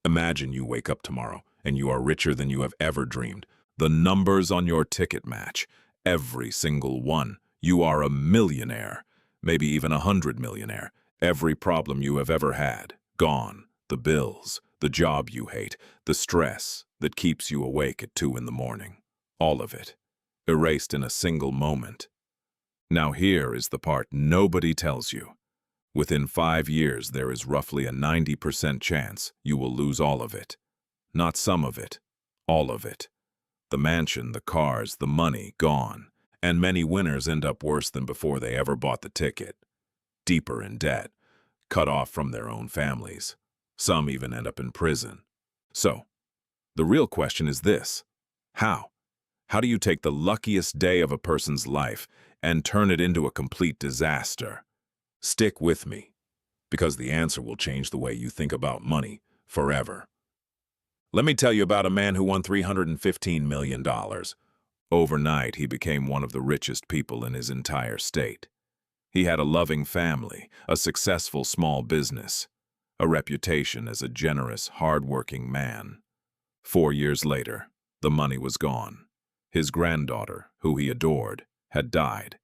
Imagine you wake up tomorrow and you are richer than you have ever dreamed. The numbers on your ticket match, every single one. You are a millionaire, maybe even 100 millionaire. Every problem you have ever had, gone. The bills, the job you hate, the stress that keeps you awake at 2 in the morning. All of it, erased in a single moment. Now here is the part nobody tells you. Within 5 years, there is roughly a 90% chance you will lose all of it. Not some of it, all of it. The mansion, the cars, the money, gone. And many winners end up worse than before they ever bought the ticket. Deeper in debt, cut off from their own families. Some even end up in prison. So, the real question is this: how? How do you take the luckiest day of a person's life and turn it into a complete disaster? Stick with me, because the answer will change the way you think about money forever. Let me tell you about a man who won $315 million. Overnight, he became one of the richest people in his entire state. He had a loving family, a successful small business, a reputation as a generous, hard-working man. 4 years later, the money was gone. His granddaughter, who he adored, had died.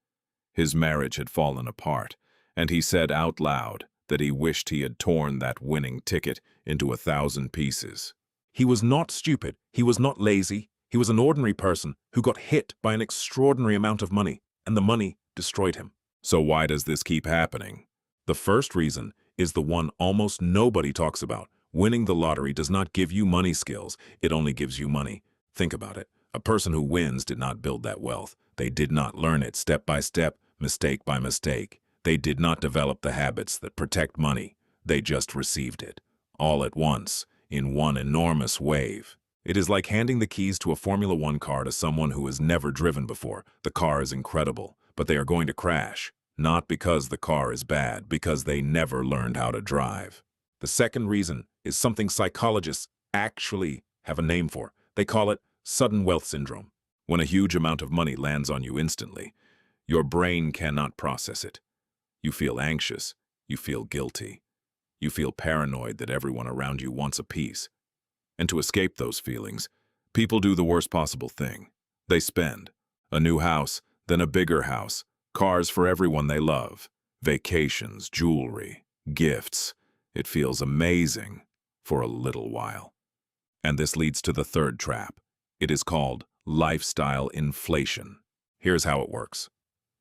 His marriage had fallen apart, and he said out loud that he wished he had torn that winning ticket into 1,000 pieces. He was not stupid. He was not lazy. He was an ordinary person who got hit by an extraordinary amount of money, and the money destroyed him. So why does this keep happening? The first reason is the one almost nobody talks about. Winning the lottery does not give you money skills. It only gives you money. Think about it. A person who wins did not build that wealth. They did not learn it step by step, mistake by mistake. They did not develop the habits that protect money. They just received it, all at once, in one enormous wave. It is like handing the keys to a Formula One car to someone who has never driven before. The car is incredible, but they are going to crash. Not because the car is bad, because they never learned how to drive. The second reason is something psychologists actually have a name for. They call it sudden wealth syndrome. When a huge amount of money lands on you instantly, your brain cannot process it. You feel anxious. You feel guilty. You feel paranoid that everyone around you wants a piece. And to escape those feelings, people do the worst possible thing. They spend a new house, then a bigger house, cars for everyone they love, vacations, jewelry, gifts. It feels amazing for a little while. And this leads to the third trap. It is called lifestyle inflation. Here's how it works.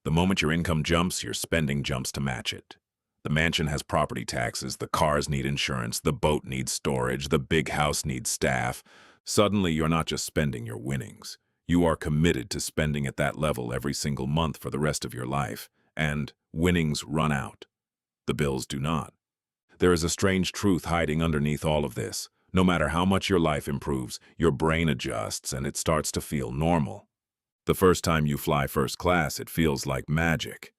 The moment your income jumps, your spending jumps to match it. The mansion has property taxes, the cars need insurance, the boat needs storage, the big house needs staff. Suddenly, you're not just spending your winnings. You are committed to spending at that level every single month for the rest of your life. And winnings run out. The bills do not. There is a strange truth hiding underneath all of this. No matter how much your life improves, your brain adjusts and it starts to feel normal. The first time you fly first class, it feels like magic.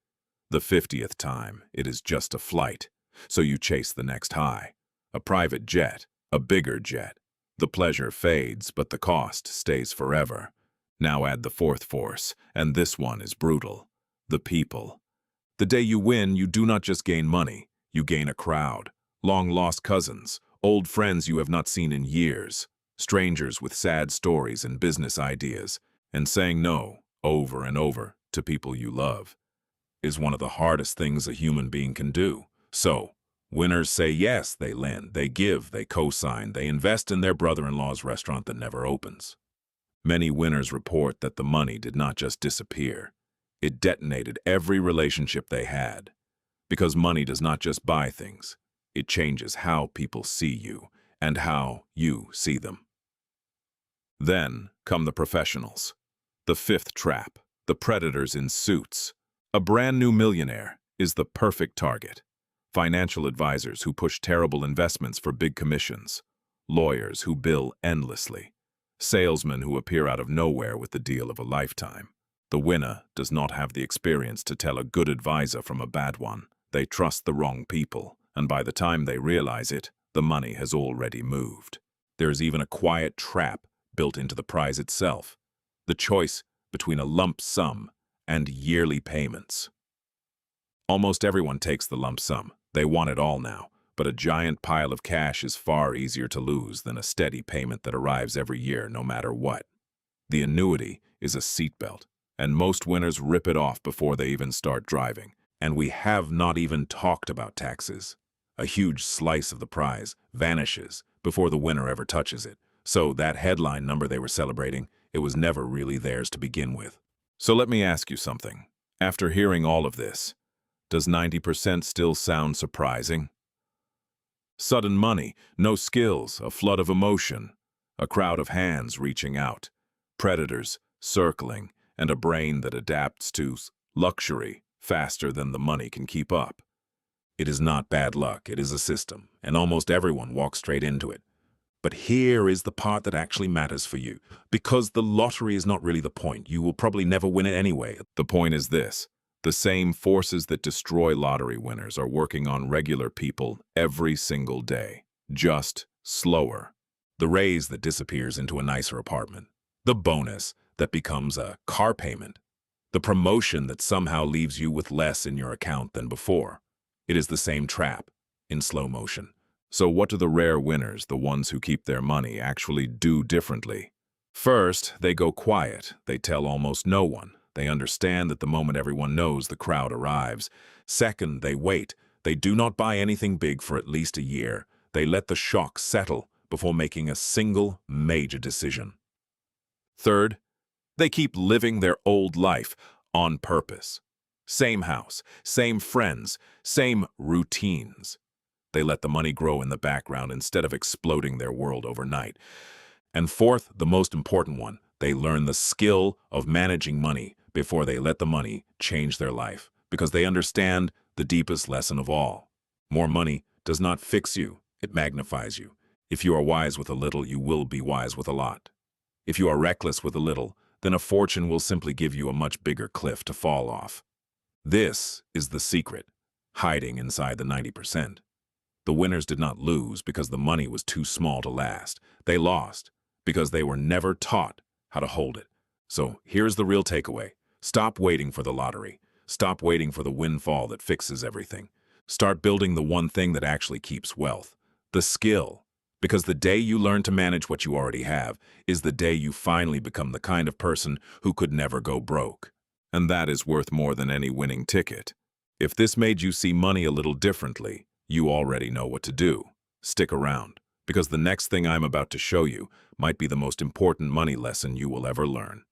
The 50th time, it is just a flight. So you chase the next high. A private jet, a bigger jet. The pleasure fades, but the cost stays forever. Now add the fourth force, and this one is brutal. The people. The day you win, you do not just gain money. You gain a crowd. Long-lost cousins, old friends you have not seen in years, strangers with sad stories and business ideas. And saying no, over and over, to people you love is one of the hardest things a human being can do. So, winners say yes, they lend, they give, they co-sign, they invest in their brother-in-law's restaurant that never opens. Many winners report that the money did not just disappear. It detonated every relationship they had. Because money does not just buy things. It changes how people see you and how you see them. Then come the professionals. The fifth trap, the predators in suits. A brand new millionaire is the perfect target. Financial advisors who push terrible investments for big commissions. Lawyers who bill endlessly. Salesmen who appear out of nowhere with the deal of a lifetime. The winner does not have the experience to tell a good advisor from a bad one. They trust the wrong people, and by the time they realize it, the money has already moved. There is even a quiet trap built into the prize itself. The choice between a lump sum and yearly payments. Almost everyone takes the lump sum. They want it all now. but a giant pile of cash is far easier to lose than a steady payment that arrives every year no matter what. The annuity is a seatbelt, and most winners rip it off before they even start driving. And we have not even talked about taxes. A huge slice of the prize vanishes before the winner ever touches it. So that headline number they were celebrating, it was never really theirs to begin with. So let me ask you something. After hearing all of this, does 90% still sound surprising? Sudden money, no skills, a flood of emotion, a crowd of hands reaching out, predators circling, and a brain that adapts to luxury faster than the money can keep up. It is not bad luck, it is a system, and almost everyone walks straight into it. But here is the part that actually matters for you, because the lottery is not really the point. You will probably never win it anyway. The point is this. The same forces that destroy lottery winners are working on regular people every single day, just slower. The raise that disappears into a nicer apartment. The bonus that becomes a car payment. The promotion that somehow leaves you with less in your account than before. It is the same trap, in slow motion. So what do the rare winners, the ones who keep their money, actually do differently? First, they go quiet. They tell almost no one. They understand that the moment everyone knows, the crowd arrives. Second, they wait. They do not buy anything big for at least a year. They let the shock settle before making a single major decision. Third, they keep living their old life on purpose. Same house, same friends, same routines. They let the money grow in the background instead of exploding their world overnight. And fourth, the most important one, they learn the skill of managing money before they let the money change their life, because they understand the deepest lesson of all. More money does not fix you, it magnifies you. If you are wise with a little, you will be wise with a lot. If you are reckless with a little, then a fortune will simply give you a much bigger cliff to fall off. This is the secret, hiding inside the 90%. The winners did not lose because the money was too small to last. They lost because they were never taught how to hold it. So here's the real takeaway. Stop waiting for the lottery. Stop waiting for the windfall that fixes everything. Start building the one thing that actually keeps wealth, the skill. Because the day you learn to manage what you already have is the day you finally become the kind of person who could never go broke. And that is worth more than any winning ticket. If this made you see money a little differently, you already know what to do. Stick around, because the next thing I'm about to show you might be the most important money lesson you will ever learn.